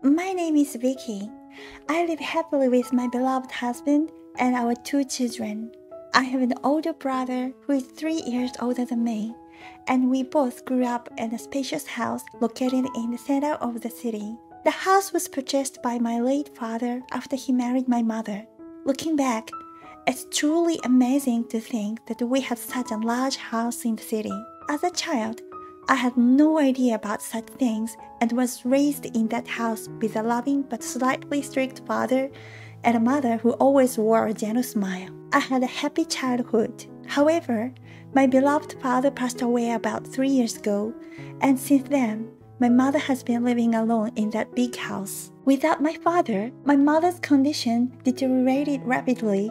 My name is Vicky. I live happily with my beloved husband and our 2 children. I have an older brother who is 3 years older than me, and we both grew up in a spacious house located in the center of the city. The house was purchased by my late father after he married my mother. Looking back, it's truly amazing to think that we had such a large house in the city. As a child, I had no idea about such things and was raised in that house with a loving but slightly strict father and a mother who always wore a gentle smile. I had a happy childhood. However, my beloved father passed away about 3 years ago, and since then, my mother has been living alone in that big house. Without my father, my mother's condition deteriorated rapidly.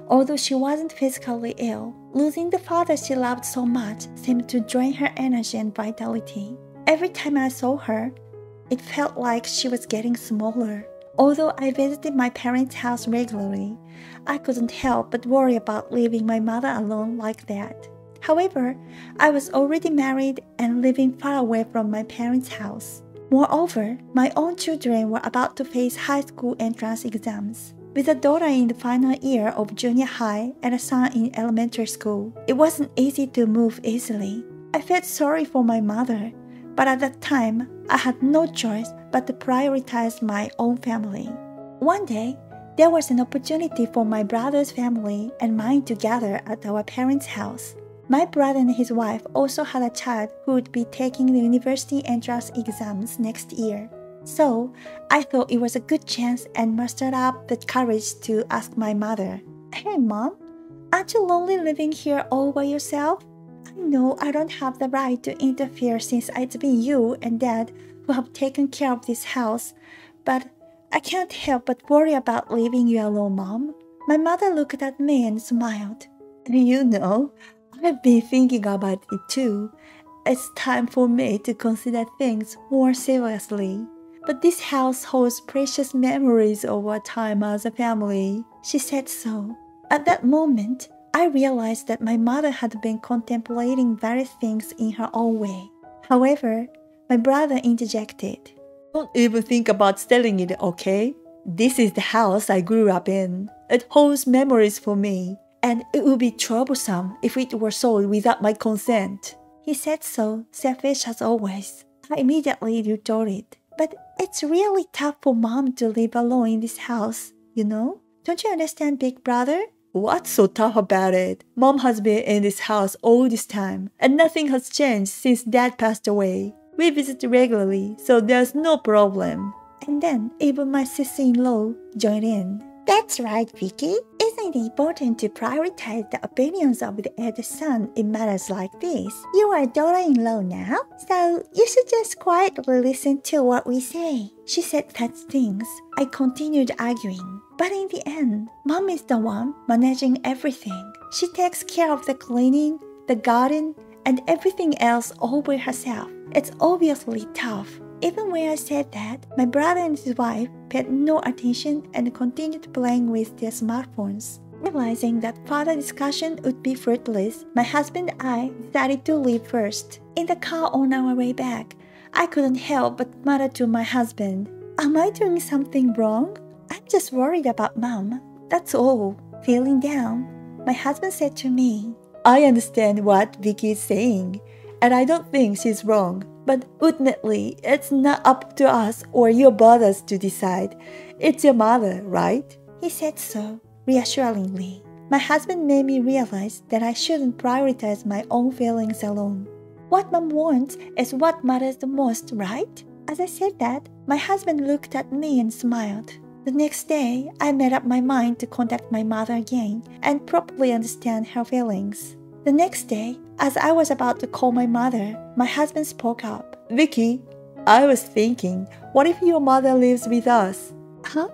Although she wasn't physically ill, losing the father she loved so much seemed to drain her energy and vitality. Every time I saw her, it felt like she was getting smaller. Although I visited my parents' house regularly, I couldn't help but worry about leaving my mother alone like that. However, I was already married and living far away from my parents' house. Moreover, my own children were about to face high school entrance exams. With a daughter in the final year of junior high and a son in elementary school, it wasn't easy to move easily. I felt sorry for my mother, but at that time, I had no choice but to prioritize my own family. One day, there was an opportunity for my brother's family and mine to gather at our parents' house. My brother and his wife also had a child who would be taking the university entrance exams next year. So, I thought it was a good chance and mustered up the courage to ask my mother, "Hey Mom, aren't you lonely living here all by yourself? I know I don't have the right to interfere since it's been you and Dad who have taken care of this house, but I can't help but worry about leaving you alone, Mom." My mother looked at me and smiled. "You know, I've been thinking about it too. It's time for me to consider things more seriously. But this house holds precious memories of our time as a family," she said so. At that moment, I realized that my mother had been contemplating various things in her own way. However, my brother interjected, "Don't even think about selling it, okay? This is the house I grew up in. It holds memories for me, and it would be troublesome if it were sold without my consent." He said so, selfish as always. I immediately retorted, "But it's really tough for Mom to live alone in this house, you know? Don't you understand, big brother?" "What's so tough about it? Mom has been in this house all this time, and nothing has changed since Dad passed away. We visit regularly, so there's no problem." And then even my sister-in-law joined in. "That's right, Vicky. Isn't it important to prioritize the opinions of the eldest son in matters like this? You are a daughter-in-law now, so you should just quietly listen to what we say." She said such things. I continued arguing. But in the end, Mom is the one managing everything. She takes care of the cleaning, the garden, and everything else all by herself. It's obviously tough. Even when I said that, my brother and his wife paid no attention and continued playing with their smartphones. Realizing that further discussion would be fruitless, my husband and I decided to leave first. In the car on our way back, I couldn't help but mutter to my husband, "Am I doing something wrong? I'm just worried about Mom. That's all." Feeling down, my husband said to me, "I understand what Vicky is saying, and I don't think she's wrong. But ultimately, it's not up to us or your brothers to decide. It's your mother, right?" He said so, reassuringly. My husband made me realize that I shouldn't prioritize my own feelings alone. What Mom wants is what matters the most, right? As I said that, my husband looked at me and smiled. The next day, I made up my mind to contact my mother again and properly understand her feelings. The next day, as I was about to call my mother, my husband spoke up. "Vicky, I was thinking, what if your mother lives with us?" "Huh?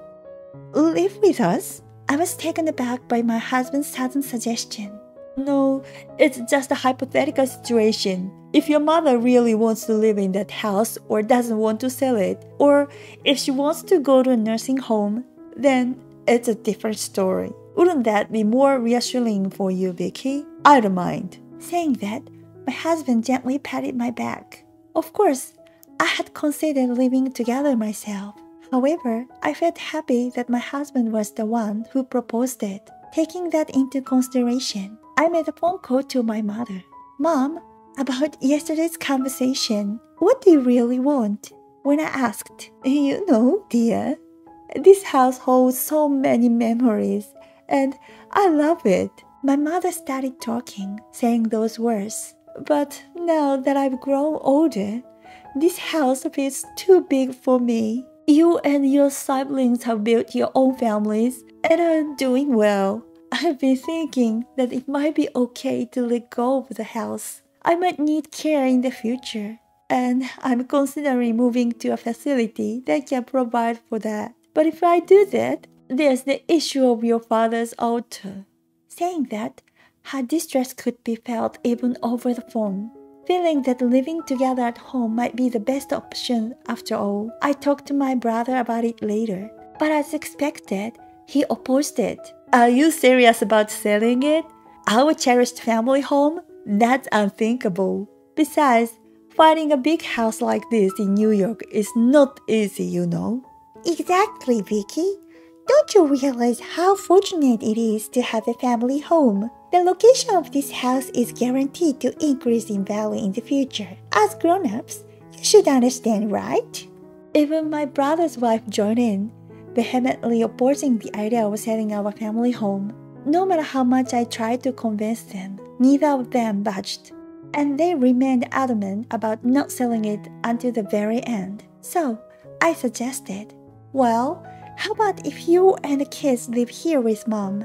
Live with us?" I was taken aback by my husband's sudden suggestion. "No, it's just a hypothetical situation. If your mother really wants to live in that house or doesn't want to sell it, or if she wants to go to a nursing home, then it's a different story. Wouldn't that be more reassuring for you, Vicky? I don't mind." Saying that, my husband gently patted my back. Of course, I had considered living together myself. However, I felt happy that my husband was the one who proposed it. Taking that into consideration, I made a phone call to my mother. Mom, about yesterday's conversation, what do you really want? When I asked, you know, dear, this house holds so many memories, and I love it. My mother started talking, saying those words. But now that I've grown older, this house feels too big for me. You and your siblings have built your own families and are doing well. I've been thinking that it might be okay to let go of the house. I might need care in the future, and I'm considering moving to a facility that can provide for that. But if I do that, there's the issue of your father's altar. Saying that, her distress could be felt even over the phone. Feeling that living together at home might be the best option after all, I talked to my brother about it later. But as expected, he opposed it. Are you serious about selling it? Our cherished family home? That's unthinkable. Besides, finding a big house like this in New York is not easy, you know. Exactly, Vicky. Don't you realize how fortunate it is to have a family home? The location of this house is guaranteed to increase in value in the future. As grown-ups, you should understand, right? Even my brother's wife joined in, vehemently opposing the idea of selling our family home. No matter how much I tried to convince them, neither of them budged, and they remained adamant about not selling it until the very end. So, I suggested, well, how about if you and the kids live here with Mom?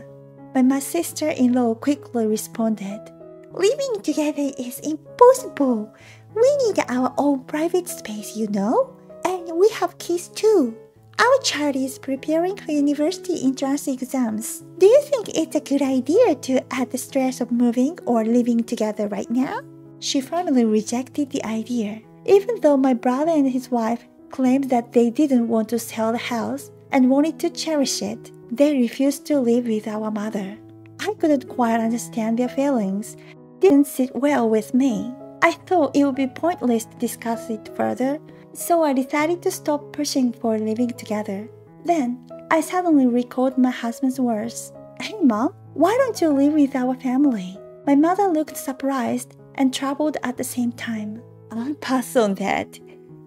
But my sister-in-law quickly responded, Living together is impossible. We need our own private space, you know? And we have kids too. Our child is preparing for university entrance exams. Do you think it's a good idea to add the stress of moving or living together right now? She firmly rejected the idea. Even though my brother and his wife claimed that they didn't want to sell the house and wanted to cherish it, they refused to live with our mother. I couldn't quite understand their feelings. It didn't sit well with me. I thought it would be pointless to discuss it further, so I decided to stop pushing for living together. Then, I suddenly recalled my husband's words. Hey Mom, why don't you live with our family? My mother looked surprised and troubled at the same time. I'll pass on that.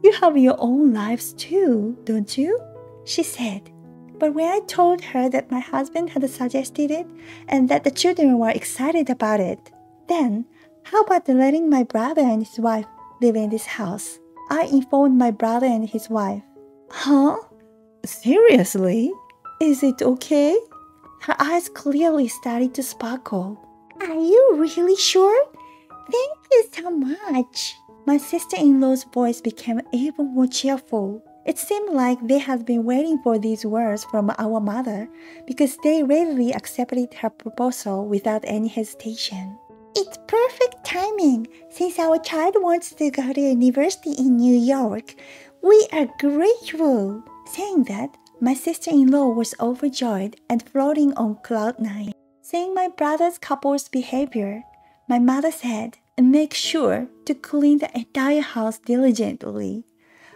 You have your own lives too, don't you? She said. But when I told her that my husband had suggested it and that the children were excited about it, then how about letting my brother and his wife live in this house? I informed my brother and his wife. Huh? Seriously? Is it okay? Her eyes clearly started to sparkle. Are you really sure? Thank you so much. My sister-in-law's voice became even more cheerful. It seemed like they had been waiting for these words from our mother because they readily accepted her proposal without any hesitation. It's perfect timing since our child wants to go to university in New York. We are grateful. Saying that, my sister-in-law was overjoyed and floating on cloud nine. Seeing my brother's couple's behavior, my mother said, make sure to clean the entire house diligently.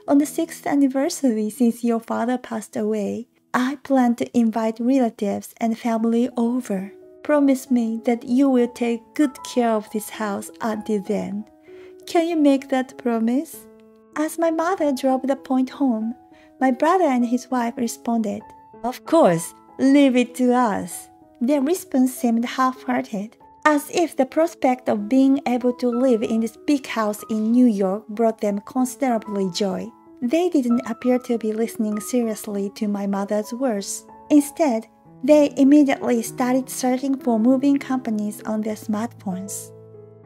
On the 6th anniversary since your father passed away, I plan to invite relatives and family over. Promise me that you will take good care of this house until then. Can you make that promise? As my mother drove the point home, my brother and his wife responded, Of course, leave it to us. Their response seemed half-hearted, as if the prospect of being able to live in this big house in New York brought them considerable joy. They didn't appear to be listening seriously to my mother's words. Instead, they immediately started searching for moving companies on their smartphones.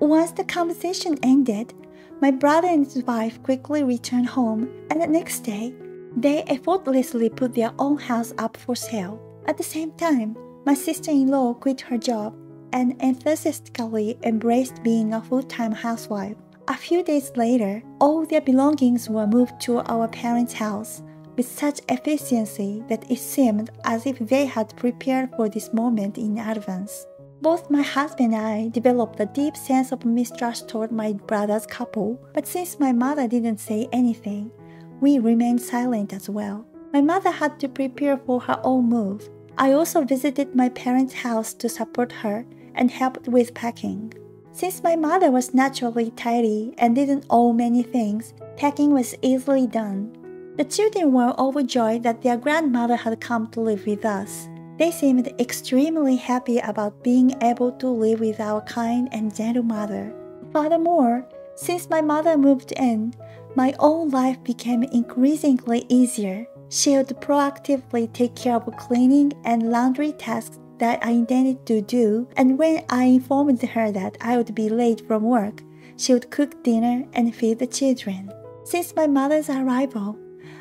Once the conversation ended, my brother and his wife quickly returned home, and the next day, they effortlessly put their own house up for sale. At the same time, my sister-in-law quit her job and enthusiastically embraced being a full-time housewife. A few days later, all their belongings were moved to our parents' house with such efficiency that it seemed as if they had prepared for this moment in advance. Both my husband and I developed a deep sense of mistrust toward my brother's couple, but since my mother didn't say anything, we remained silent as well. My mother had to prepare for her own move. I also visited my parents' house to support her and helped with packing. Since my mother was naturally tidy and didn't own many things, packing was easily done. The children were overjoyed that their grandmother had come to live with us. They seemed extremely happy about being able to live with our kind and gentle mother. Furthermore, since my mother moved in, my own life became increasingly easier. She would proactively take care of cleaning and laundry tasks that I intended to do, and when I informed her that I would be late from work, she would cook dinner and feed the children. Since my mother's arrival,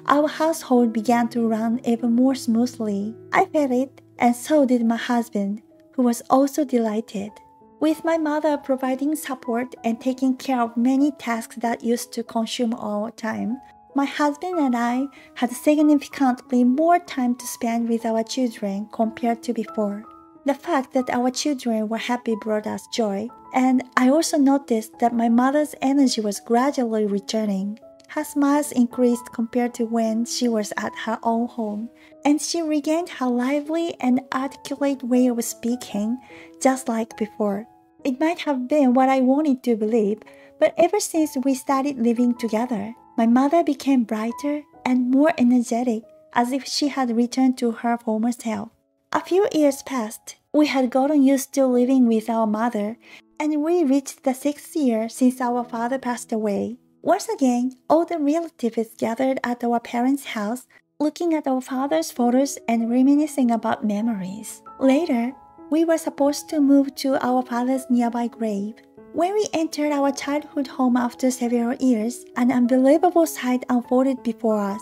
our household began to run even more smoothly. I felt it, and so did my husband, who was also delighted. With my mother providing support and taking care of many tasks that used to consume our time, my husband and I had significantly more time to spend with our children compared to before. The fact that our children were happy brought us joy, and I also noticed that my mother's energy was gradually returning. Her smiles increased compared to when she was at her own home, and she regained her lively and articulate way of speaking, just like before. It might have been what I wanted to believe, but ever since we started living together, my mother became brighter and more energetic, as if she had returned to her former self. A few years passed. We had gotten used to living with our mother, and we reached the 6th year since our father passed away. Once again, all the relatives gathered at our parents' house, looking at our father's photos and reminiscing about memories. Later, we were supposed to move to our father's nearby grave. When we entered our childhood home after several years, an unbelievable sight unfolded before us.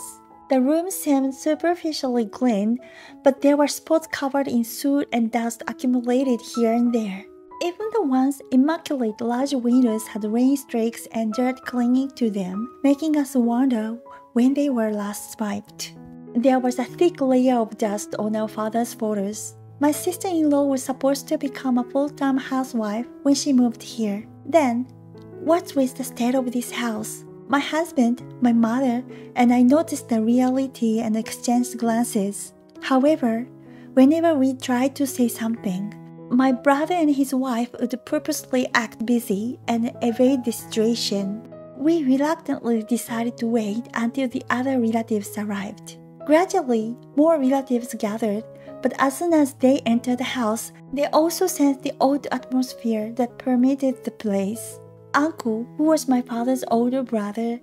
The room seemed superficially clean, but there were spots covered in soot and dust accumulated here and there. Even the once immaculate large windows had rain streaks and dirt clinging to them, making us wonder when they were last swiped. There was a thick layer of dust on our father's photos. My sister-in-law was supposed to become a full-time housewife when she moved here. Then, what's with the state of this house? My husband, my mother, and I noticed the reality and exchanged glances. However, whenever we tried to say something, my brother and his wife would purposely act busy and evade the situation. We reluctantly decided to wait until the other relatives arrived. Gradually, more relatives gathered, but as soon as they entered the house, they also sensed the odd atmosphere that permeated the place. Uncle, who was my father's older brother,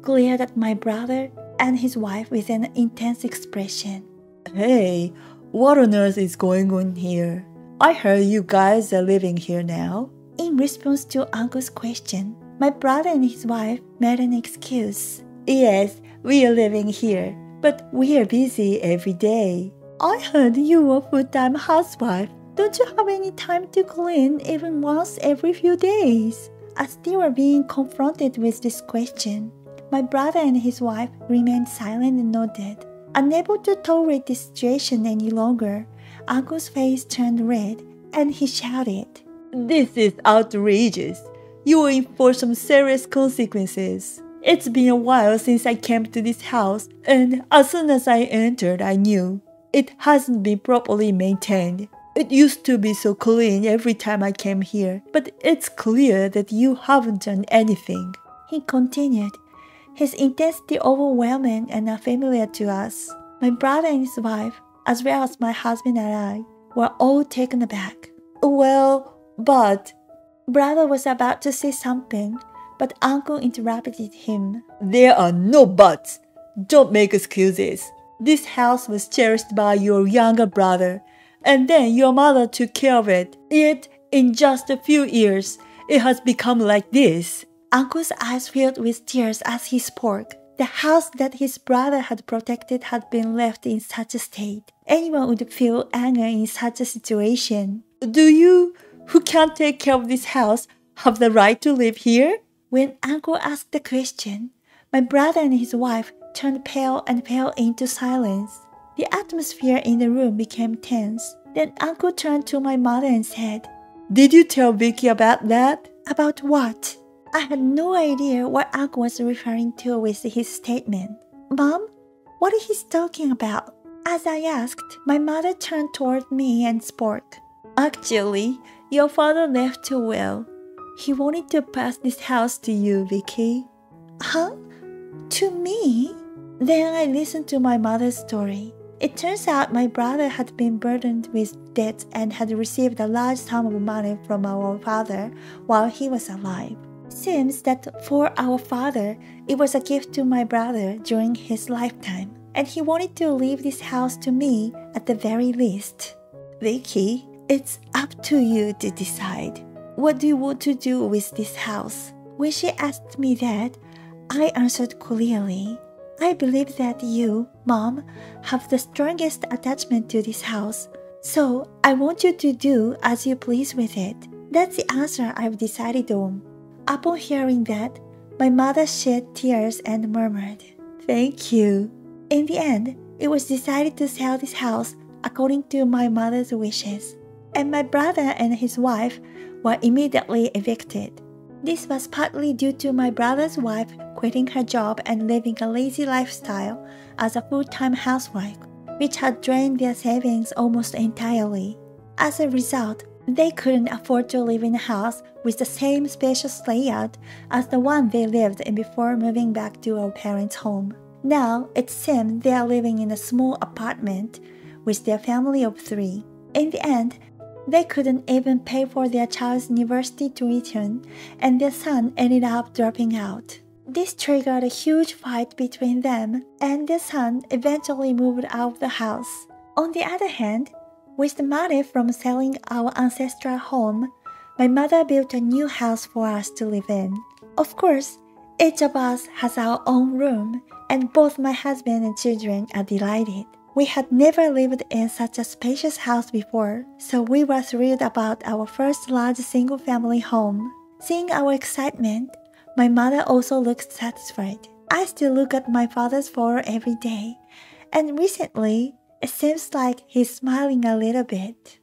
glared at my brother and his wife with an intense expression. Hey, what on earth is going on here? I heard you guys are living here now. In response to Uncle's question, my brother and his wife made an excuse. Yes, we are living here, but we are busy every day. I heard you were a full-time housewife. Don't you have any time to clean even once every few days? As they were being confronted with this question, my brother and his wife remained silent and nodded. Unable to tolerate the situation any longer, Uncle's face turned red and he shouted, This is outrageous. You are in for some serious consequences. It's been a while since I came to this house, and as soon as I entered, I knew it hasn't been properly maintained. It used to be so clean every time I came here, but it's clear that you haven't done anything. He continued, his intensity overwhelming and unfamiliar to us. My brother and his wife, as well as my husband and I, were all taken aback. Well, but... Brother was about to say something, but Uncle interrupted him. There are no buts. Don't make excuses. This house was cherished by your younger brother, and then your mother took care of it. Yet, in just a few years, it has become like this. Uncle's eyes filled with tears as he spoke. The house that his brother had protected had been left in such a state. Anyone would feel anger in such a situation. Do you, who can't take care of this house, have the right to live here? When Uncle asked the question, my brother and his wife turned pale and fell into silence. The atmosphere in the room became tense. Then Uncle turned to my mother and said, Did you tell Vicky about that? About what? I had no idea what Uncle was referring to with his statement. Mom, What is he talking about? As I asked, my mother turned toward me and spoke. Actually, your father left a will. He wanted to pass this house to you, Vicky. Huh? To me? Then I listened to my mother's story. It turns out my brother had been burdened with debts and had received a large sum of money from our father while he was alive. It seems that for our father, it was a gift to my brother during his lifetime, and he wanted to leave this house to me at the very least. Vicky, it's up to you to decide. What do you want to do with this house? When she asked me that, I answered clearly. I believe that you, Mom, have the strongest attachment to this house, so I want you to do as you please with it. That's the answer I've decided on. Upon hearing that, my mother shed tears and murmured, "Thank you." In the end, it was decided to sell this house according to my mother's wishes, and my brother and his wife were immediately evicted. This was partly due to my brother's wife quitting her job and living a lazy lifestyle as a full-time housewife, which had drained their savings almost entirely. As a result, they couldn't afford to live in a house with the same spacious layout as the one they lived in before moving back to our parents' home. Now, it seems they are living in a small apartment with their family of 3. In the end, they couldn't even pay for their child's university tuition, and their son ended up dropping out. This triggered a huge fight between them, and their son eventually moved out of the house. On the other hand, with the money from selling our ancestral home, my mother built a new house for us to live in. Of course, each of us has our own room, and both my husband and children are delighted. We had never lived in such a spacious house before, so we were thrilled about our first large single-family home. Seeing our excitement, my mother also looked satisfied. I still look at my father's photo every day, and recently, it seems like he's smiling a little bit.